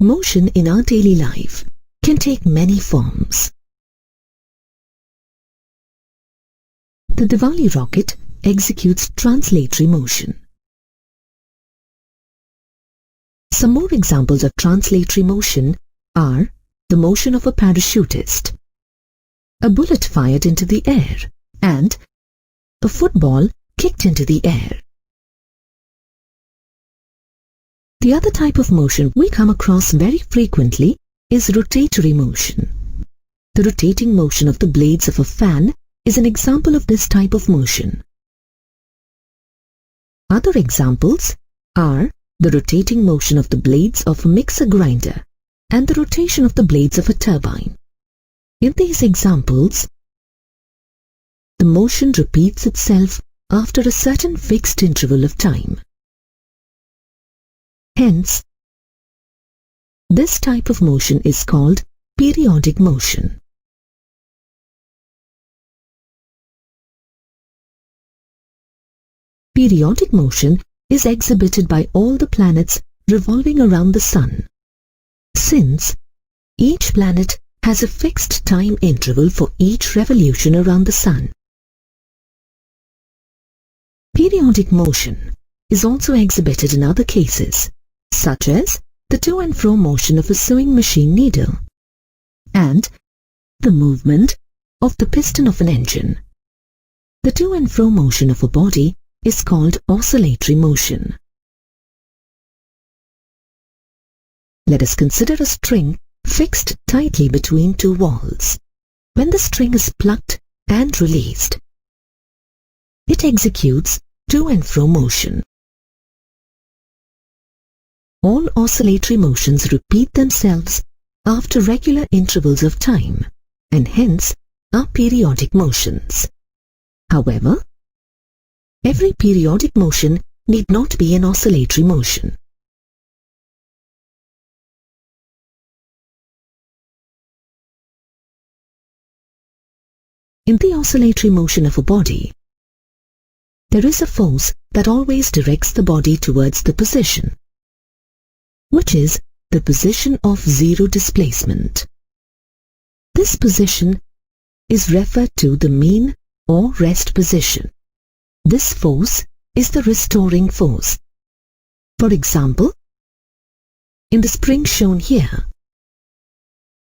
Motion in our daily life can take many forms. The Diwali rocket executes translatory motion. Some more examples of translatory motion are the motion of a parachutist, a bullet fired into the air, and a football kicked into the air. The other type of motion we come across very frequently is rotatory motion. The rotating motion of the blades of a fan is an example of this type of motion. Other examples are the rotating motion of the blades of a mixer grinder and the rotation of the blades of a turbine. In these examples, the motion repeats itself after a certain fixed interval of time. Hence, this type of motion is called periodic motion. Periodic motion is exhibited by all the planets revolving around the Sun, since each planet has a fixed time interval for each revolution around the Sun. Periodic motion is also exhibited in other cases, such as the to and fro motion of a sewing machine needle and the movement of the piston of an engine. The to and fro motion of a body is called oscillatory motion. Let us consider a string fixed tightly between two walls. When the string is plucked and released, it executes to and fro motion. All oscillatory motions repeat themselves after regular intervals of time and hence are periodic motions. However, every periodic motion need not be an oscillatory motion. In the oscillatory motion of a body, there is a force that always directs the body towards the position, which is the position of zero displacement. This position is referred to the mean or rest position. This force is the restoring force. For example, in the spring shown here,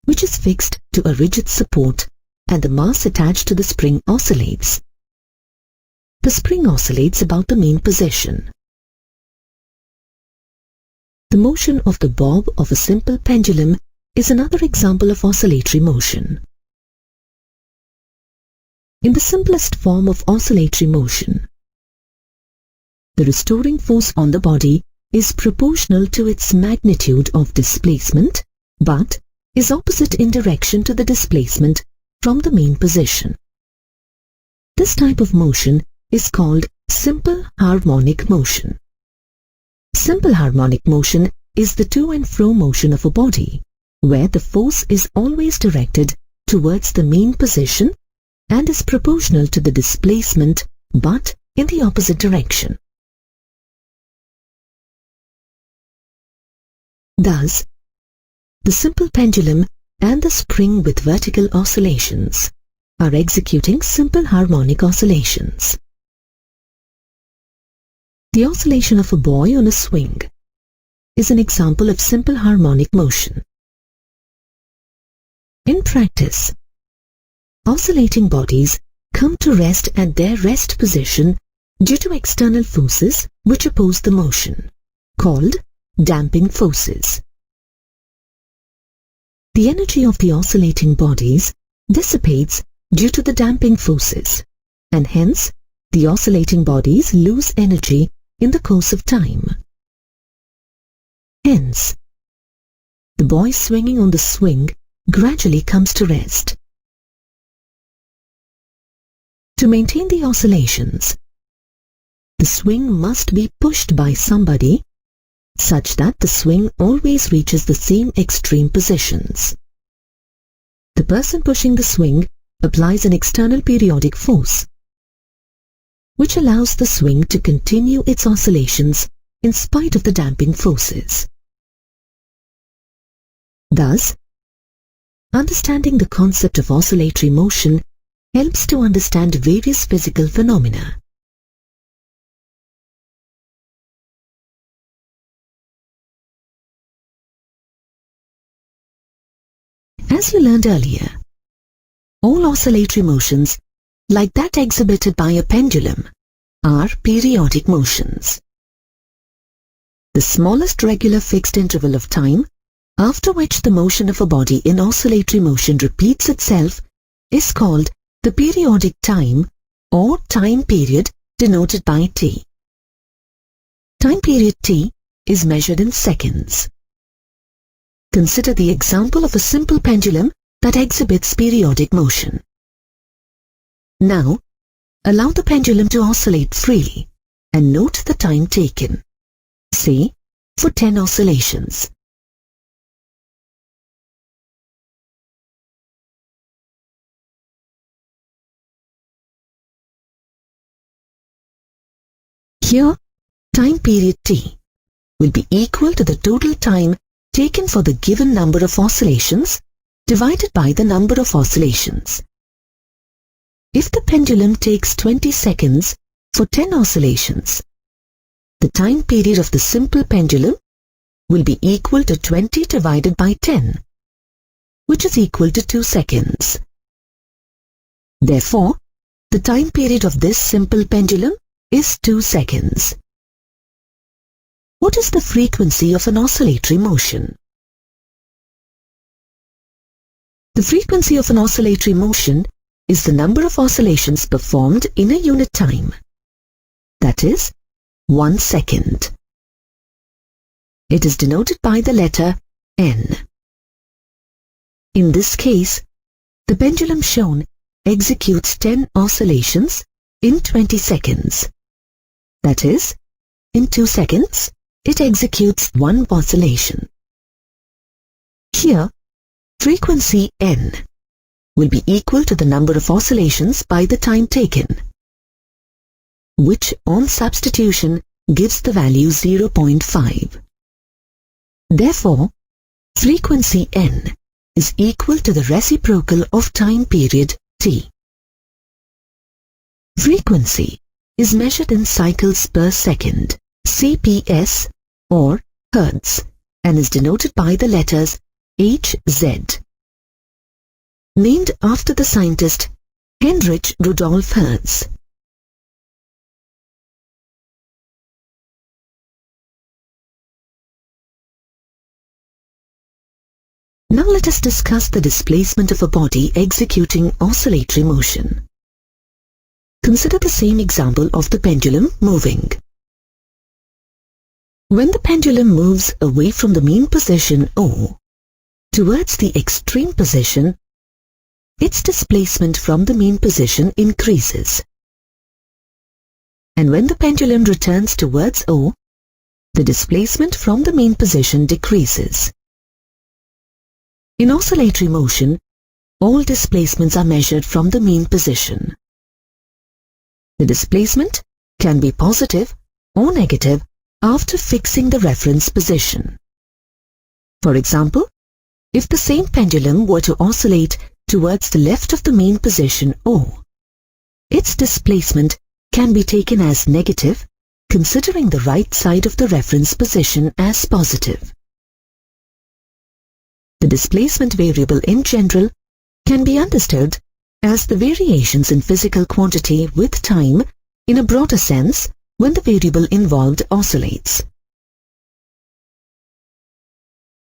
which is fixed to a rigid support and the mass attached to the spring oscillates. The spring oscillates about the mean position. The motion of the bob of a simple pendulum is another example of oscillatory motion. In the simplest form of oscillatory motion, the restoring force on the body is proportional to its magnitude of displacement, but is opposite in direction to the displacement from the mean position. This type of motion is called simple harmonic motion. Simple harmonic motion is the to and fro motion of a body, where the force is always directed towards the mean position and is proportional to the displacement but in the opposite direction. Thus, the simple pendulum and the spring with vertical oscillations are executing simple harmonic oscillations. The oscillation of a boy on a swing is an example of simple harmonic motion. In practice, oscillating bodies come to rest at their rest position due to external forces which oppose the motion, called damping forces. The energy of the oscillating bodies dissipates due to the damping forces, and hence the oscillating bodies lose energy in the course of time. Hence, the boy swinging on the swing gradually comes to rest. To maintain the oscillations, the swing must be pushed by somebody such that the swing always reaches the same extreme positions. The person pushing the swing applies an external periodic force, which allows the swing to continue its oscillations in spite of the damping forces. Thus, understanding the concept of oscillatory motion helps to understand various physical phenomena. As you learned earlier, all oscillatory motions, like that exhibited by a pendulum, are periodic motions. The smallest regular fixed interval of time, after which the motion of a body in oscillatory motion repeats itself, is called the periodic time or time period, denoted by t. Time period t is measured in seconds. Consider the example of a simple pendulum that exhibits periodic motion. Now, allow the pendulum to oscillate freely and note the time taken, say, for 10 oscillations. Here, time period t will be equal to the total time taken for the given number of oscillations divided by the number of oscillations. If the pendulum takes 20 seconds for 10 oscillations, the time period of the simple pendulum will be equal to 20 divided by 10, which is equal to 2 seconds. Therefore, the time period of this simple pendulum is 2 seconds. What is the frequency of an oscillatory motion? The frequency of an oscillatory motion is the number of oscillations performed in a unit time, that is, 1 second. It is denoted by the letter n. In this case, the pendulum shown executes 10 oscillations in 20 seconds. That is, in 2 seconds, it executes 1 oscillation. Here, frequency n will be equal to the number of oscillations by the time taken, which on substitution gives the value 0.5. Therefore, frequency n is equal to the reciprocal of time period t. Frequency is measured in cycles per second, CBSE, or Hertz, and is denoted by the letters Hz. Named after the scientist Heinrich Rudolf Hertz. Now let us discuss the displacement of a body executing oscillatory motion. Consider the same example of the pendulum moving. When the pendulum moves away from the mean position O towards the extreme position, its displacement from the mean position increases. And when the pendulum returns towards O, the displacement from the mean position decreases. In oscillatory motion, all displacements are measured from the mean position. The displacement can be positive or negative after fixing the reference position. For example, if the same pendulum were to oscillate towards the left of the mean position O, its displacement can be taken as negative, considering the right side of the reference position as positive. The displacement variable in general can be understood as the variations in physical quantity with time in a broader sense when the variable involved oscillates.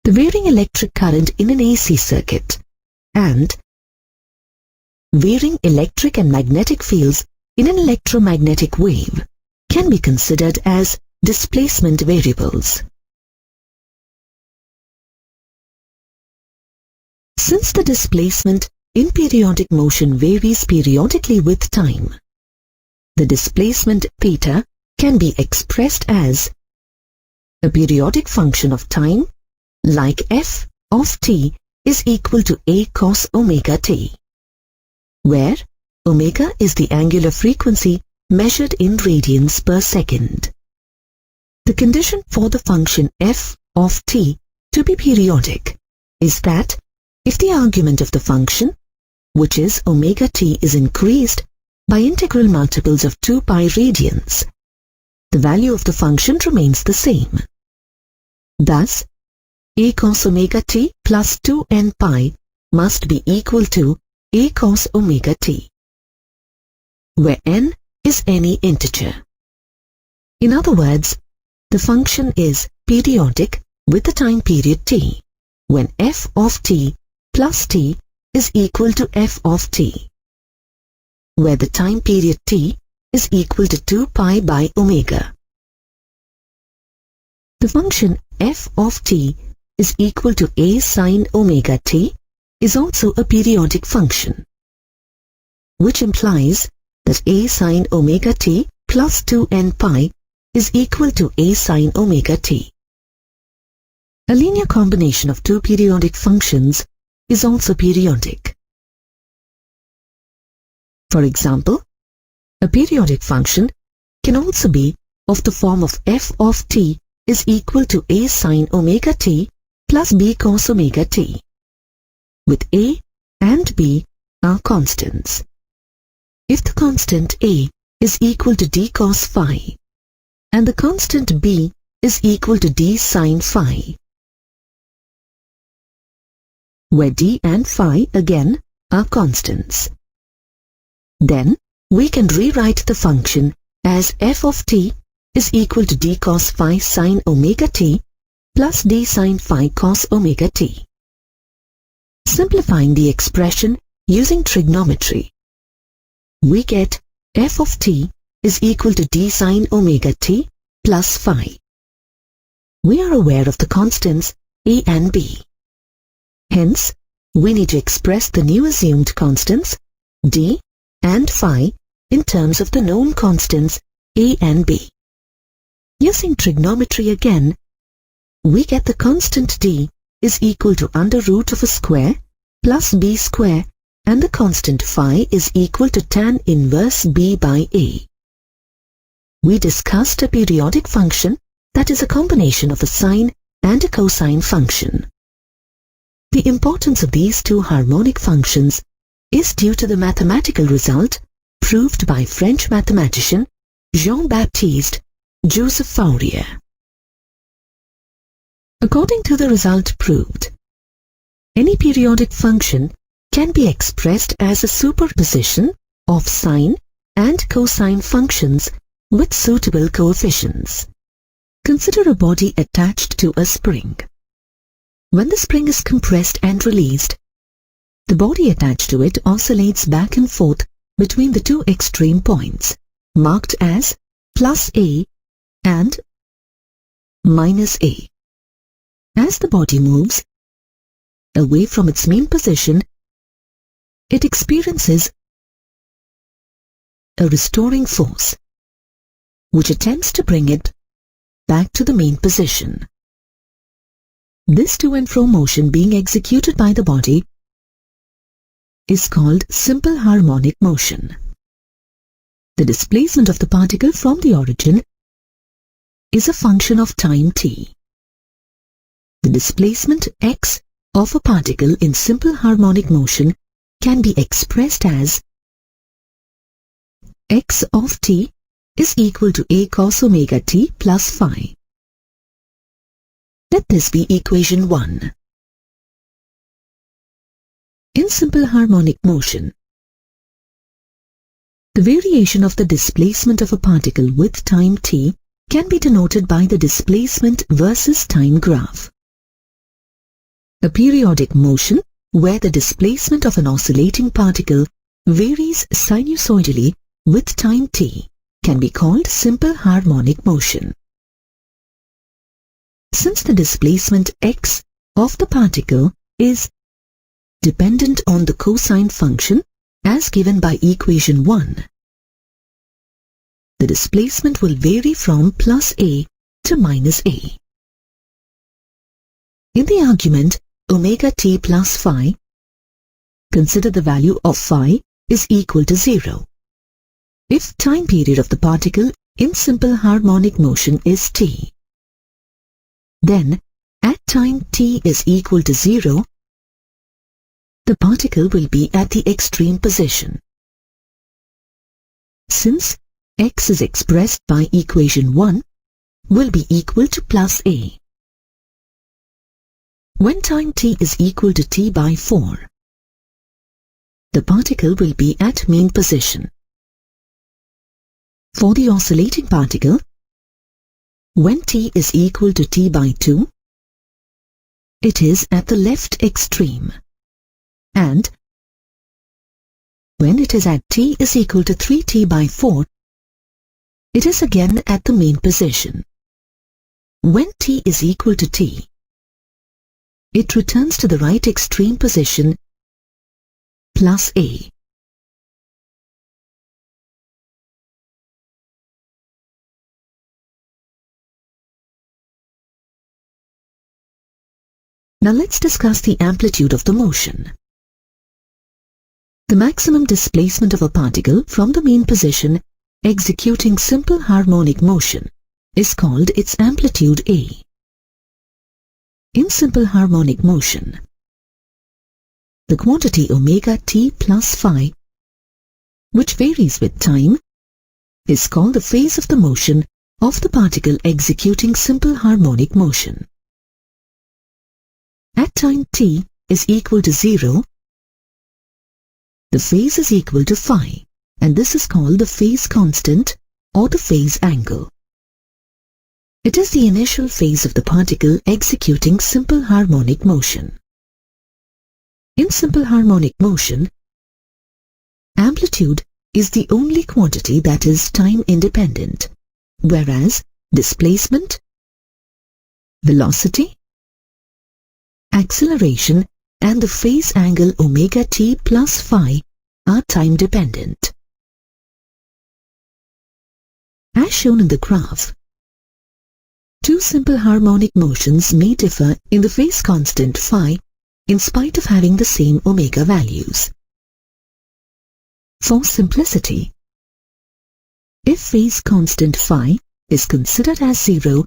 The varying electric current in an AC circuit and varying electric and magnetic fields in an electromagnetic wave can be considered as displacement variables. Since the displacement in periodic motion varies periodically with time, the displacement theta can be expressed as a periodic function of time, like f of t is equal to a cos omega t, where omega is the angular frequency measured in radians per second. The condition for the function f of t to be periodic is that if the argument of the function, which is omega t, is increased by integral multiples of 2 pi radians, the value of the function remains the same. Thus, a cos omega t plus 2n pi must be equal to a cos omega t, where n is any integer. In other words, the function is periodic with the time period t, when f of t plus t is equal to f of t, where the time period t is equal to 2 pi by omega. The function f of t is equal to a sine omega t is also a periodic function, which implies that a sine omega t plus 2n pi is equal to a sine omega t. A linear combination of two periodic functions is also periodic. For example, a periodic function can also be of the form of f of t is equal to a sine omega t plus b cos omega t, with a and b are constants. If the constant a is equal to d cos phi and the constant b is equal to d sine phi, where d and phi again are constants, then we can rewrite the function as f of t is equal to d cos phi sine omega t plus d sine phi cos omega t. Simplifying the expression using trigonometry, we get f of t is equal to d sine omega t plus phi. We are aware of the constants a and b. Hence, we need to express the new assumed constants d and phi in terms of the known constants a and b. Using trigonometry again, we get the constant d is equal to under root of a square plus b square, and the constant phi is equal to tan inverse b by a. We discussed a periodic function that is a combination of a sine and a cosine function. The importance of these two harmonic functions is due to the mathematical result proved by French mathematician Jean-Baptiste Joseph Fourier. According to the result proved, any periodic function can be expressed as a superposition of sine and cosine functions with suitable coefficients. Consider a body attached to a spring. When the spring is compressed and released, the body attached to it oscillates back and forth between the two extreme points, marked as plus A and minus A. As the body moves away from its mean position, it experiences a restoring force, which attempts to bring it back to the mean position. This to and fro motion being executed by the body is called simple harmonic motion. The displacement of the particle from the origin is a function of time t. The displacement x of a particle in simple harmonic motion can be expressed as x of t is equal to a cos omega t plus phi. Let this be equation 1. In simple harmonic motion, the variation of the displacement of a particle with time t can be denoted by the displacement versus time graph. A periodic motion where the displacement of an oscillating particle varies sinusoidally with time t can be called simple harmonic motion. Since the displacement x of the particle is dependent on the cosine function as given by equation 1, the displacement will vary from plus a to minus a. In the argument omega t plus phi, consider the value of phi is equal to 0. If time period of the particle in simple harmonic motion is t, then at time t is equal to 0, the particle will be at the extreme position. Since x is expressed by equation 1, will be equal to plus a. When time t is equal to t by 4, the particle will be at mean position. For the oscillating particle, when t is equal to t by 2, it is at the left extreme, and when it is at t is equal to 3t by 4, it is again at the mean position. When t is equal to t, it returns to the right extreme position plus a. Now let's discuss the amplitude of the motion. The maximum displacement of a particle from the mean position executing simple harmonic motion is called its amplitude A. In simple harmonic motion, the quantity omega t plus phi, which varies with time, is called the phase of the motion of the particle executing simple harmonic motion. At time t is equal to 0, the phase is equal to phi, and this is called the phase constant or the phase angle. It is the initial phase of the particle executing simple harmonic motion. In simple harmonic motion, amplitude is the only quantity that is time independent, whereas displacement, velocity, acceleration and the phase angle omega t plus phi are time dependent. As shown in the graph, two simple harmonic motions may differ in the phase constant phi in spite of having the same omega values. For simplicity, if phase constant phi is considered as 0,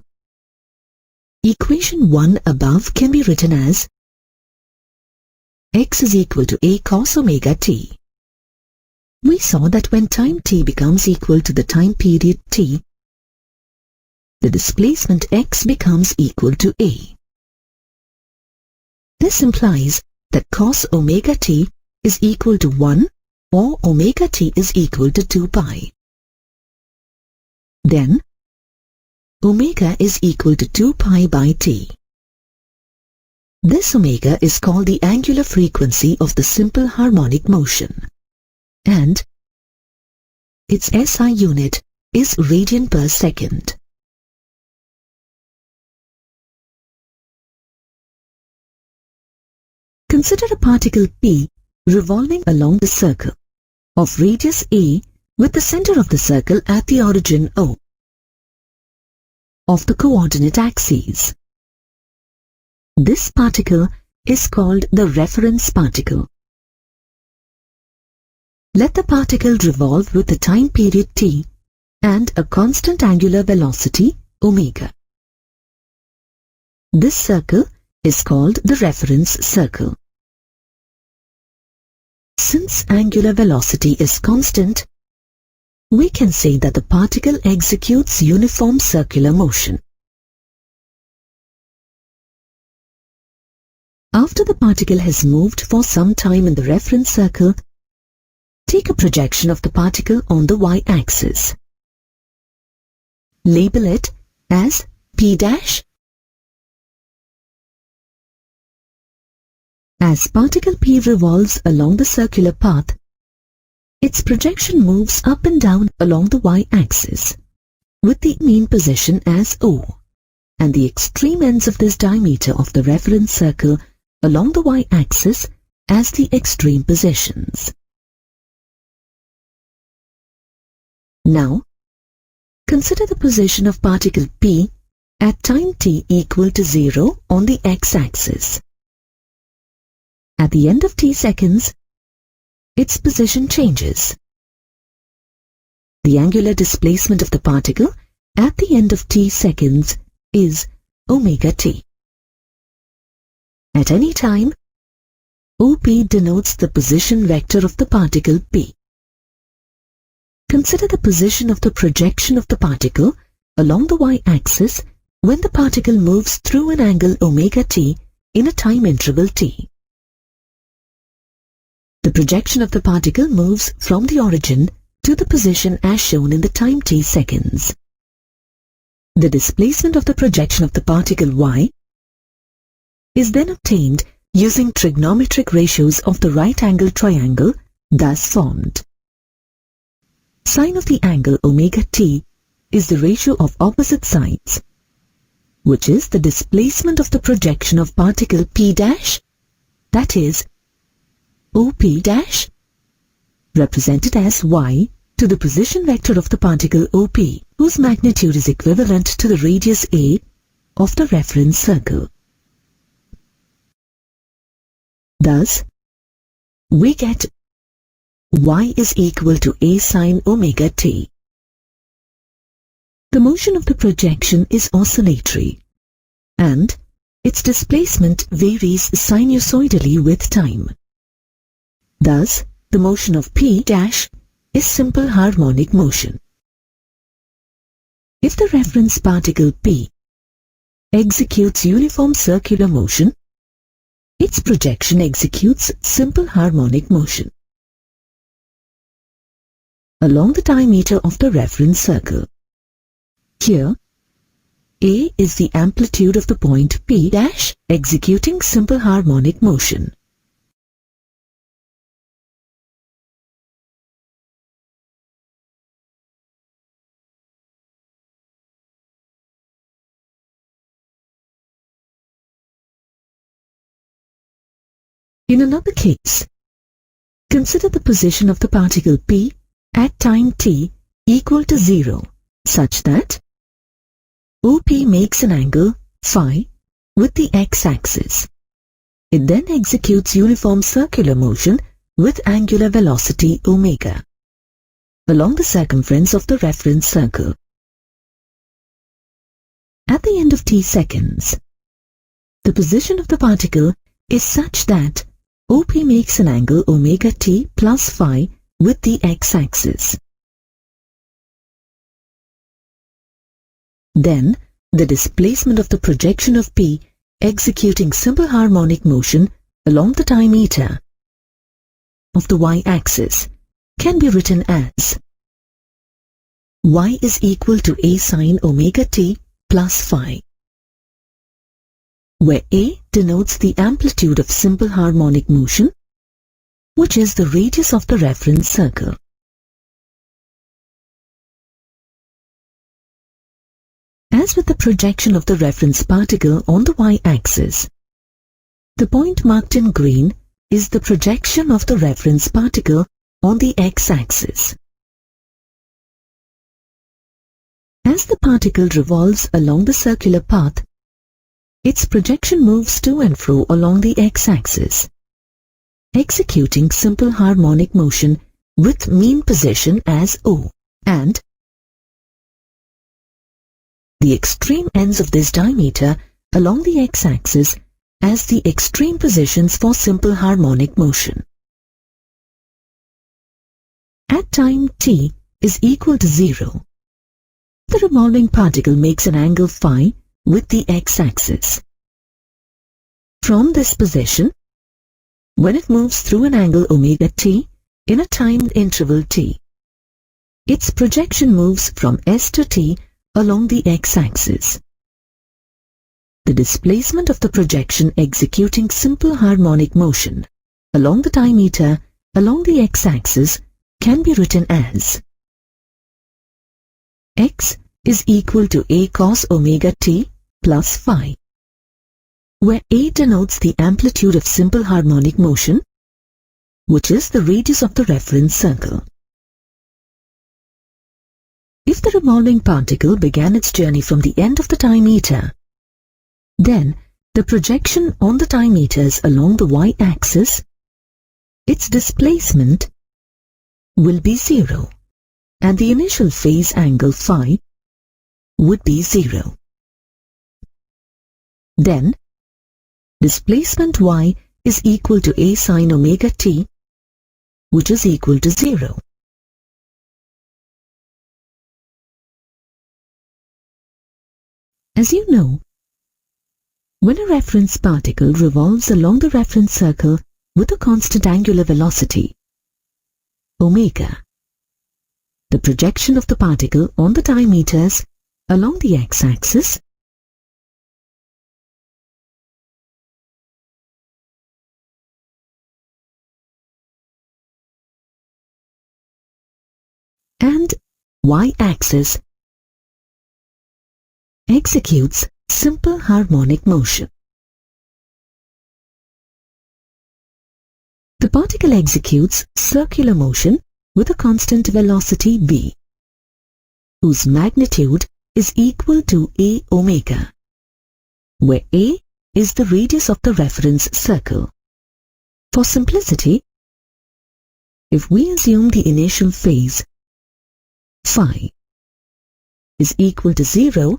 equation 1 above can be written as x is equal to a cos omega t. We saw that when time t becomes equal to the time period t, the displacement x becomes equal to a. This implies that cos omega t is equal to 1 or omega t is equal to 2 pi. Then, omega is equal to 2 pi by t. This omega is called the angular frequency of the simple harmonic motion, and its SI unit is radian per second. Consider a particle P revolving along the circle of radius a with the center of the circle at the origin O of the coordinate axes. This particle is called the reference particle. Let the particle revolve with the time period t and a constant angular velocity omega. This circle is called the reference circle. Since angular velocity is constant, we can say that the particle executes uniform circular motion. After the particle has moved for some time in the reference circle, take a projection of the particle on the y-axis. Label it as P'. As particle P revolves along the circular path, its projection moves up and down along the y-axis, with the mean position as O, and the extreme ends of this diameter of the reference circle along the y-axis as the extreme positions. Now, consider the position of particle P at time t equal to 0 on the x-axis. At the end of t seconds, its position changes. The angular displacement of the particle at the end of t seconds is omega t. At any time, OP denotes the position vector of the particle P. Consider the position of the projection of the particle along the y-axis when the particle moves through an angle omega t in a time interval t. The projection of the particle moves from the origin to the position as shown in the time t seconds. The displacement of the projection of the particle y is then obtained using trigonometric ratios of the right-angled triangle thus formed. Sine of the angle omega t is the ratio of opposite sides, which is the displacement of the projection of particle p dash, that is, OP dash, represented as y, to the position vector of the particle OP, whose magnitude is equivalent to the radius a of the reference circle. Thus, we get y is equal to a sine omega t. The motion of the projection is oscillatory, and its displacement varies sinusoidally with time. Thus, the motion of P dash is simple harmonic motion. If the reference particle P executes uniform circular motion, its projection executes simple harmonic motion along the diameter of the reference circle. Here, A is the amplitude of the point P dash executing simple harmonic motion. In another case, consider the position of the particle P at time t equal to 0, such that OP makes an angle phi with the x-axis. It then executes uniform circular motion with angular velocity omega along the circumference of the reference circle. At the end of t seconds, the position of the particle is such that OP makes an angle omega t plus phi with the x-axis. Then, the displacement of the projection of P executing simple harmonic motion along the diameter of the y-axis can be written as y is equal to a sine omega t plus phi, where a denotes the amplitude of simple harmonic motion, which is the radius of the reference circle. As with the projection of the reference particle on the y-axis, the point marked in green is the projection of the reference particle on the x-axis. As the particle revolves along the circular path, its projection moves to and fro along the x-axis, executing simple harmonic motion with mean position as O, and the extreme ends of this diameter along the x-axis as the extreme positions for simple harmonic motion. At time t is equal to 0, the revolving particle makes an angle phi with the x-axis. From this position, when it moves through an angle omega t in a time interval t, its projection moves from s to t along the x-axis. The displacement of the projection executing simple harmonic motion along the diameter along the x-axis can be written as x is equal to a cos omega t plus phi, where a denotes the amplitude of simple harmonic motion, which is the radius of the reference circle. If the revolving particle began its journey from the end of the diameter, then the projection on the diameters along the y-axis, its displacement will be 0, and the initial phase angle phi would be 0. Then, displacement y is equal to a sine omega t, which is equal to 0. As you know, when a reference particle revolves along the reference circle with a constant angular velocity, omega, the projection of the particle on the diameters along the x-axis and y-axis executes simple harmonic motion. The particle executes circular motion with a constant velocity v, whose magnitude is equal to a omega, where a is the radius of the reference circle. For simplicity, if we assume the initial phase phi is equal to 0,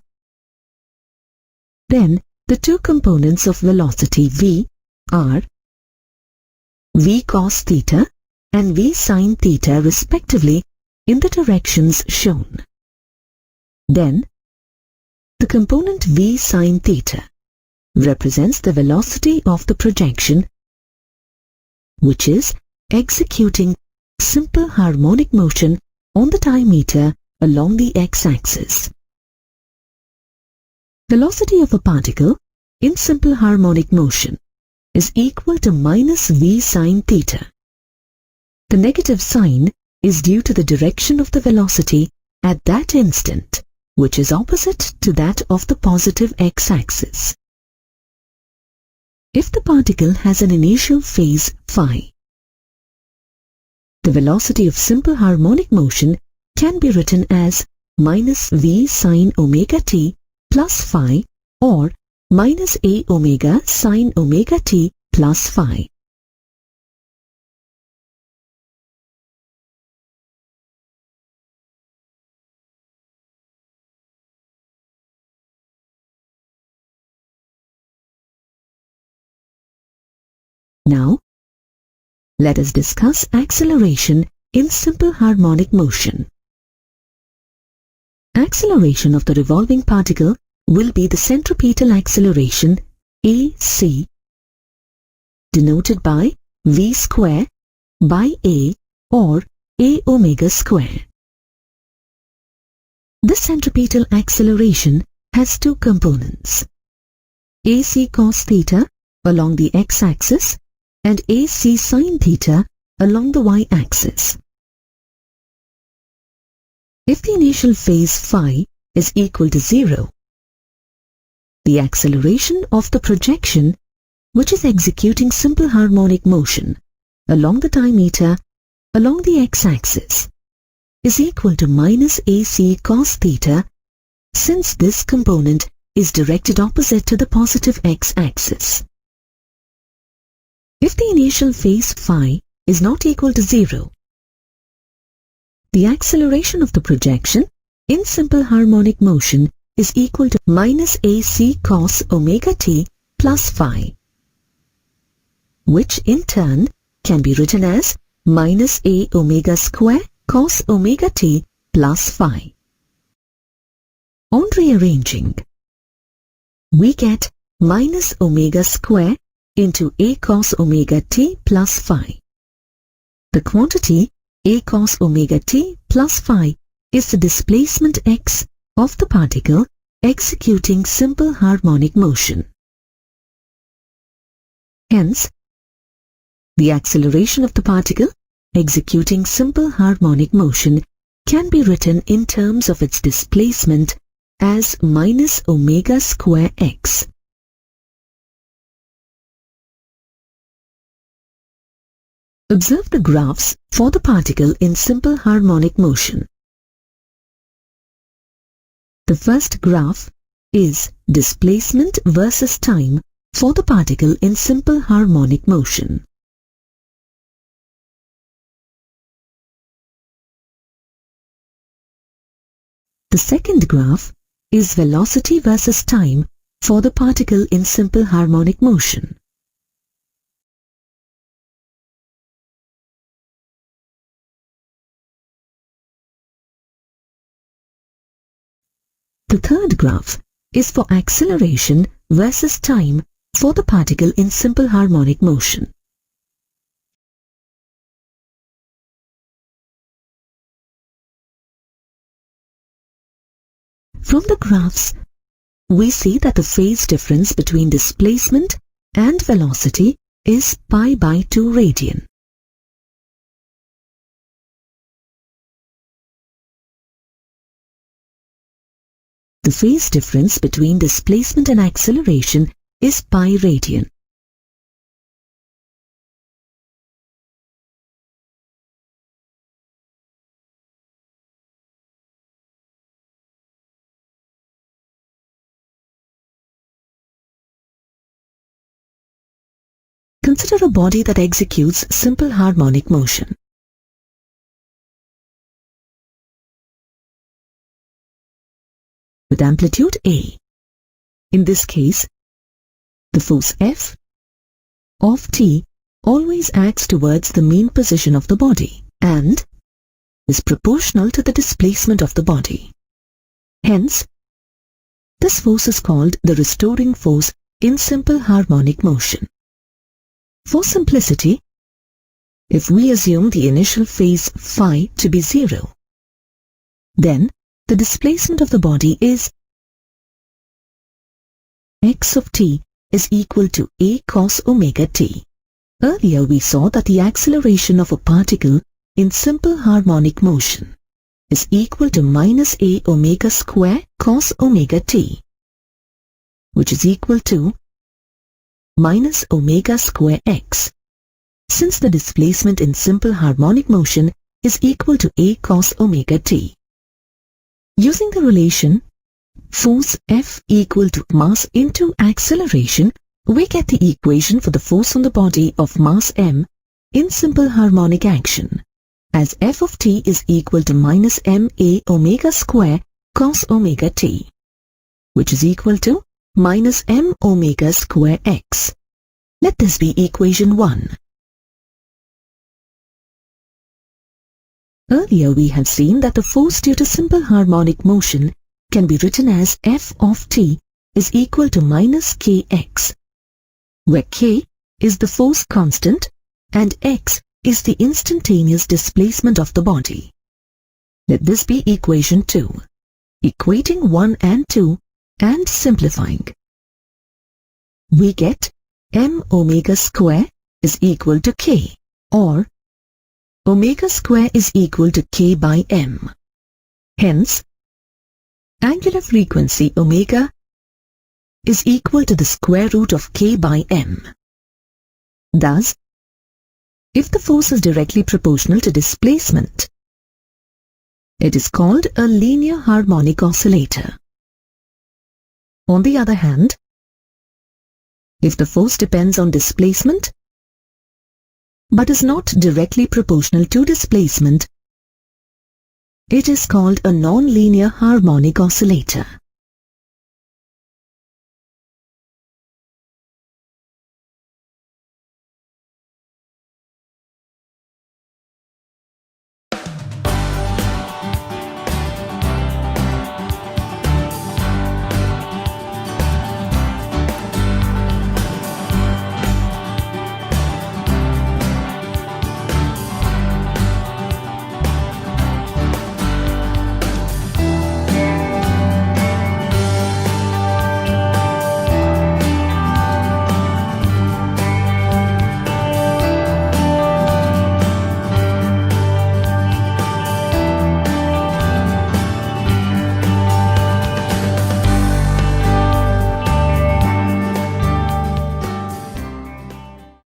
then the two components of velocity v are v cos theta and v sin theta respectively in the directions shown. Then, the component v sin theta represents the velocity of the projection, which is executing simple harmonic motion on the diameter along the x-axis. Velocity of a particle in simple harmonic motion is equal to minus v sin theta. The negative sign is due to the direction of the velocity at that instant, which is opposite to that of the positive x-axis. If the particle has an initial phase phi, the velocity of simple harmonic motion can be written as minus v sin omega t plus phi or minus a omega sin omega t plus phi. Now, let us discuss acceleration in simple harmonic motion. Acceleration of the revolving particle will be the centripetal acceleration AC, denoted by v square by a or a omega square. This centripetal acceleration has two components: AC cos theta along the x-axis and AC sin theta along the y-axis. If the initial phase phi is equal to 0, the acceleration of the projection, which is executing simple harmonic motion along the diameter along the x-axis, is equal to minus AC cos theta, since this component is directed opposite to the positive x-axis. If the initial phase phi is not equal to 0, the acceleration of the projection in simple harmonic motion is equal to minus AC cos omega t plus phi, which in turn can be written as minus a omega square cos omega t plus phi. On rearranging, we get minus omega square into a cos omega t plus phi. The quantity a cos omega t plus phi is the displacement x of the particle executing simple harmonic motion. Hence, the acceleration of the particle executing simple harmonic motion can be written in terms of its displacement as minus omega square x. Observe the graphs for the particle in simple harmonic motion. The first graph is displacement versus time for the particle in simple harmonic motion. The second graph is velocity versus time for the particle in simple harmonic motion. The third graph is for acceleration versus time for the particle in simple harmonic motion. From the graphs, we see that the phase difference between displacement and velocity is pi by 2 radian. The phase difference between displacement and acceleration is pi radian. Consider a body that executes simple harmonic motion. With amplitude A. In this case, the force F of t always acts towards the mean position of the body and is proportional to the displacement of the body. Hence, this force is called the restoring force in simple harmonic motion. For simplicity, if we assume the initial phase phi to be 0, then the displacement of the body is x of t is equal to a cos omega t. Earlier we saw that the acceleration of a particle in simple harmonic motion is equal to minus a omega square cos omega t, which is equal to minus omega square x, since the displacement in simple harmonic motion is equal to a cos omega t. Using the relation force F equal to mass into acceleration, we get the equation for the force on the body of mass m in simple harmonic action, as F of t is equal to minus ma omega square cos omega t, which is equal to minus m omega square x. Let this be equation 1. Earlier we have seen that the force due to simple harmonic motion can be written as F of t is equal to minus kx, where k is the force constant and x is the instantaneous displacement of the body. Let this be equation 2, equating 1 and 2 and simplifying. We get m omega square is equal to k, or omega square is equal to k by m. Hence, angular frequency omega is equal to the square root of k by m. Thus, if the force is directly proportional to displacement, it is called a linear harmonic oscillator. On the other hand, if the force depends on displacement but is not directly proportional to displacement, it is called a non-linear harmonic oscillator.